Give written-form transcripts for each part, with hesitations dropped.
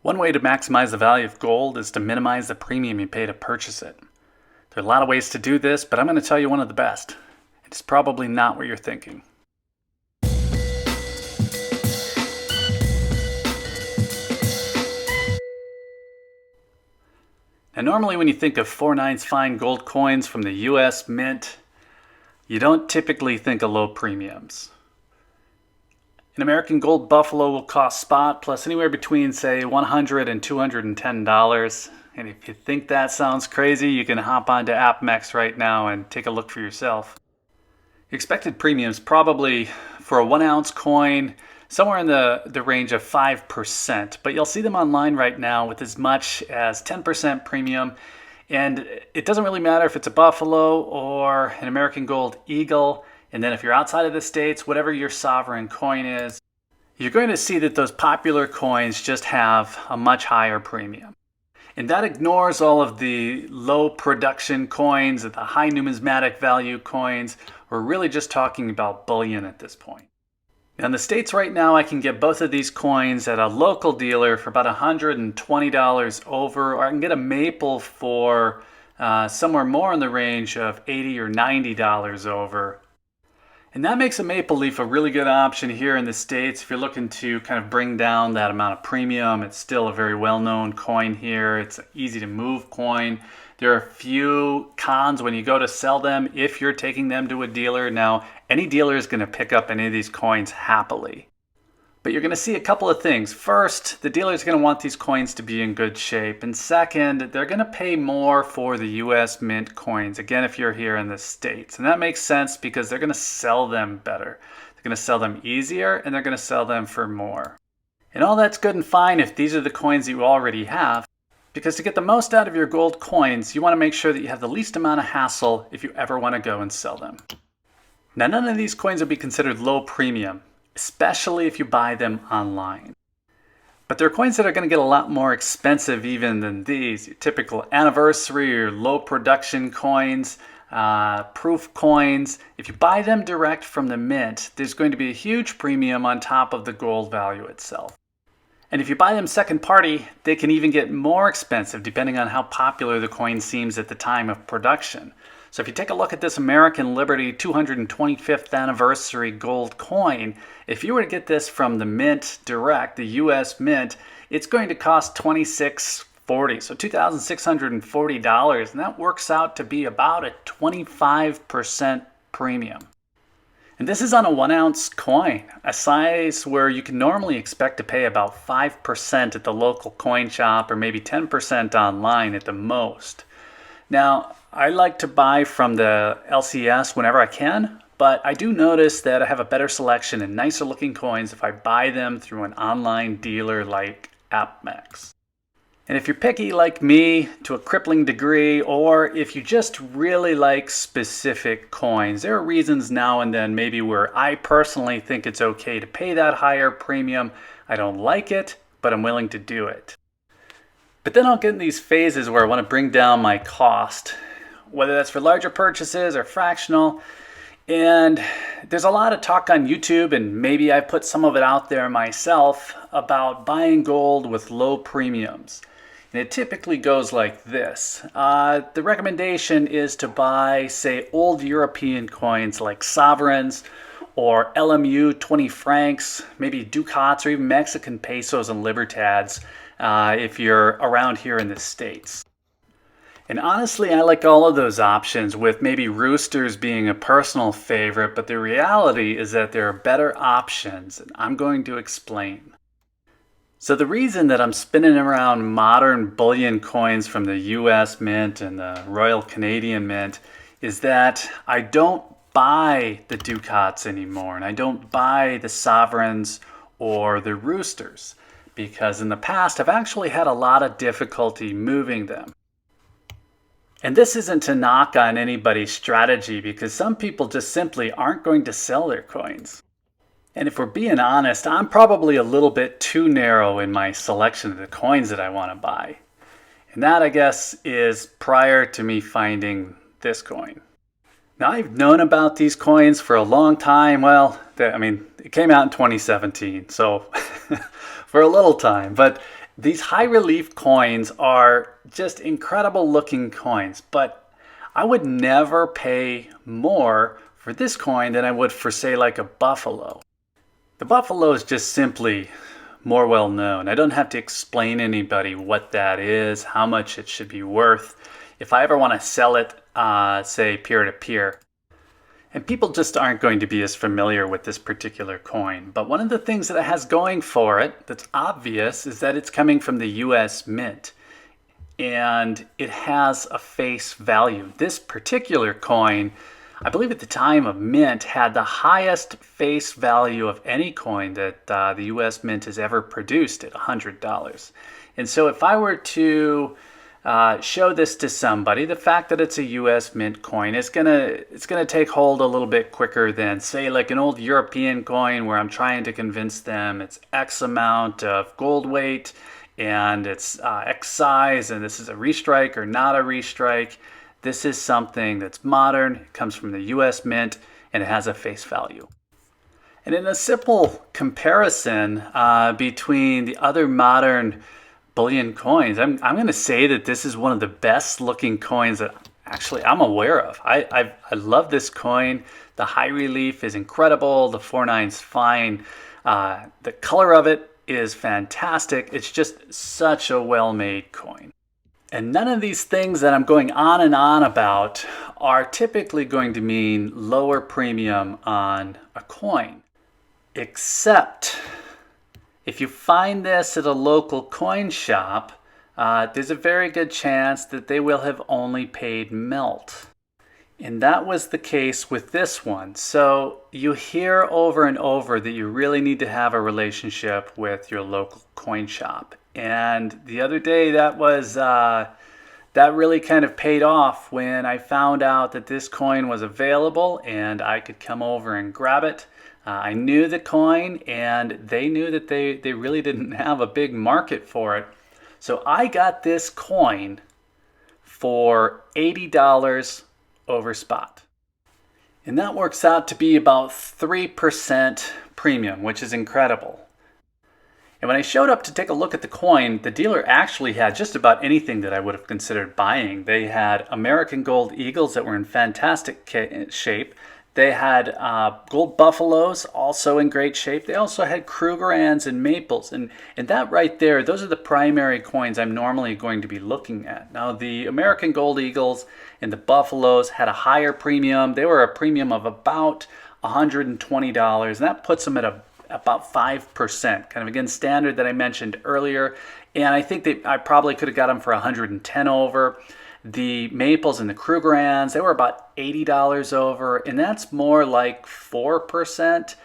One way to maximize the value of gold is to minimize the premium you pay to purchase it. There are a lot of ways to do this, but I'm going to tell you one of the best. It's probably not what you're thinking. Now, normally when you think of 4/9 fine gold coins from the US Mint, you don't typically think of low premiums. An American Gold Buffalo will cost spot plus anywhere between, say, $100 and $210. And if you think that sounds crazy, you can hop onto APMEX right now and take a look for yourself. Expected premiums probably for a 1 ounce coin somewhere in the range of 5%, but you'll see them online right now with as much as 10% premium. And it doesn't really matter if it's a Buffalo or an American Gold Eagle. And then if you're outside of the States, whatever your sovereign coin is, you're going to see that those popular coins just have a much higher premium. And that ignores all of the low production coins, the high numismatic value coins. We're really just talking about bullion at this point. Now in the States right now, I can get both of these coins at a local dealer for about $120 over, or I can get a maple for somewhere more in the range of $80 or $90 over. And that makes a maple leaf a really good option here in the States if you're looking to kind of bring down that amount of premium. It's still a very well-known coin here. It's an easy to move coin. There are a few cons when you go to sell them if you're taking them to a dealer. Now, any dealer is going to pick up any of these coins happily. But you're going to see a couple of things. First, the dealer is going to want these coins to be in good shape. And second, they're going to pay more for the US Mint coins, again, if you're here in the States. And that makes sense because they're going to sell them better. They're going to sell them easier, and they're going to sell them for more. And all that's good and fine if these are the coins that you already have, because to get the most out of your gold coins, you want to make sure that you have the least amount of hassle if you ever want to go and sell them. Now, none of these coins would be considered low premium, especially if you buy them online. But there are coins that are going to get a lot more expensive even than these. Your typical anniversary or low production coins, proof coins. If you buy them direct from the mint, there's going to be a huge premium on top of the gold value itself. And if you buy them second party, they can even get more expensive depending on how popular the coin seems at the time of production. So if you take a look at this American Liberty 225th anniversary gold coin, if you were to get this from the Mint direct, the US Mint, it's going to cost $26.40, so $2,640, and that works out to be about a 25% premium. And this is on a 1 ounce coin, a size where you can normally expect to pay about 5% at the local coin shop or maybe 10% online at the most. Now, I like to buy from the LCS whenever I can, but I do notice that I have a better selection and nicer looking coins if I buy them through an online dealer like APMEX. And if you're picky like me to a crippling degree, or if you just really like specific coins, there are reasons now and then maybe where I personally think it's okay to pay that higher premium. I don't like it, but I'm willing to do it. But then I'll get in these phases where I want to bring down my cost, whether that's for larger purchases or fractional. And there's a lot of talk on YouTube, and maybe I put some of it out there myself, about buying gold with low premiums. And it typically goes like this. The recommendation is to buy, say, old European coins like sovereigns or LMU 20 francs, maybe ducats or even Mexican pesos and libertads if you're around here in the States. And honestly, I like all of those options, with maybe roosters being a personal favorite, but the reality is that there are better options, and I'm going to explain. So the reason that I'm spinning around modern bullion coins from the US Mint and the Royal Canadian Mint is that I don't buy the ducats anymore, and I don't buy the sovereigns or the roosters, because in the past I've actually had a lot of difficulty moving them. And this isn't to knock on anybody's strategy, because some people just simply aren't going to sell their coins. And if we're being honest, I'm probably a little bit too narrow in my selection of the coins that I want to buy. And that, I guess, is prior to me finding this coin. Now, I've known about these coins for a long time. Well, it came out in 2017, so for a little time. But These high relief coins are just incredible looking coins, but I would never pay more for this coin than I would for, say, like a buffalo. The buffalo is just simply more well known. I don't have to explain to anybody what that is, how much it should be worth. If I ever want to sell it, say peer to peer, and people just aren't going to be as familiar with this particular coin. But one of the things that it has going for it that's obvious is that it's coming from the US Mint. And it has a face value. This particular coin, I believe at the time of mint, had the highest face value of any coin that the US Mint has ever produced at $100. And so if I were to show this to somebody, the fact that it's a US Mint coin is gonna take hold a little bit quicker than, say, like an old European coin where I'm trying to convince them it's X amount of gold weight and it's X size and this is a restrike or not a restrike. This is something that's modern, it comes from the US Mint, and it has a face value. And in a simple comparison between the other modern bullion coins, I'm going to say that this is one of the best looking coins that actually I'm aware of. I love this coin. The high relief is incredible. The 4/9's fine. The color of it is fantastic. It's just such a well-made coin. And none of these things that I'm going on and on about are typically going to mean lower premium on a coin, except if you find this at a local coin shop, there's a very good chance that they will have only paid melt. And that was the case with this one. So you hear over and over that you really need to have a relationship with your local coin shop. And the other day that really kind of paid off when I found out that this coin was available and I could come over and grab it. I knew the coin and they knew that they really didn't have a big market for it. So I got this coin for $80 over spot. And that works out to be about 3% premium, which is incredible. And when I showed up to take a look at the coin, the dealer actually had just about anything that I would have considered buying. They had American Gold Eagles that were in fantastic shape. They had gold buffaloes, also in great shape. They also had Krugerrands and maples. And that right there, those are the primary coins I'm normally going to be looking at. Now, the American Gold Eagles and the buffaloes had a higher premium. They were a premium of about $120, and that puts them at about 5%, kind of again standard that I mentioned earlier. And I think that I probably could have got them for 110 over. The maples and the Krugerrands, they were about $80 over, and that's more like 4%.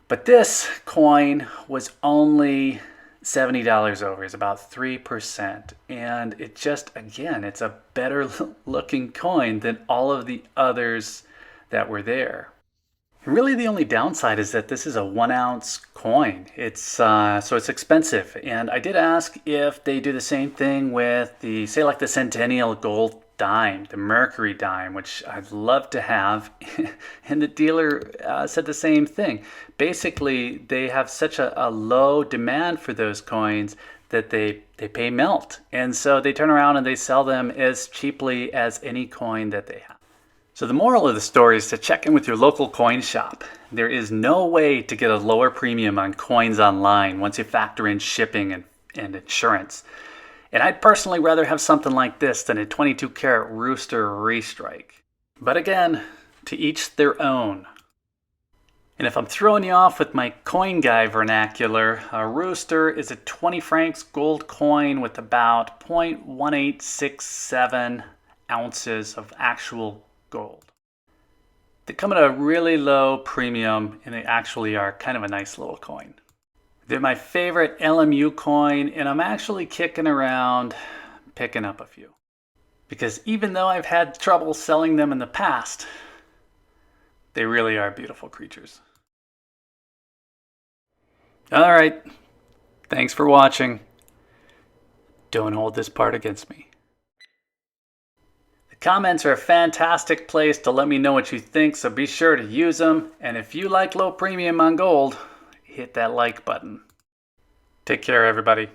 But this coin was only $70 over. It's about 3%. And it just, again, it's a better looking coin than all of the others that were there. And really the only downside is that this is a 1 ounce coin. So it's expensive. And I did ask if they do the same thing with the, say like the Centennial Gold dime, the Mercury dime, which I'd love to have. And the dealer said the same thing. Basically, they have such a low demand for those coins that they pay melt. And so they turn around and they sell them as cheaply as any coin that they have. So the moral of the story is to check in with your local coin shop. There is no way to get a lower premium on coins online once you factor in shipping and insurance. And I'd personally rather have something like this than a 22 karat Rooster restrike. But again, to each their own. And if I'm throwing you off with my coin guy vernacular, a Rooster is a 20 francs gold coin with about 0.1867 ounces of actual gold. They come at a really low premium and they actually are kind of a nice little coin. They're my favorite LMU coin and I'm actually kicking around picking up a few. Because even though I've had trouble selling them in the past, they really are beautiful creatures. Alright, thanks for watching. Don't hold this part against me. Comments are a fantastic place to let me know what you think, so be sure to use them. And if you like low premium on gold, hit that like button. Take care, everybody.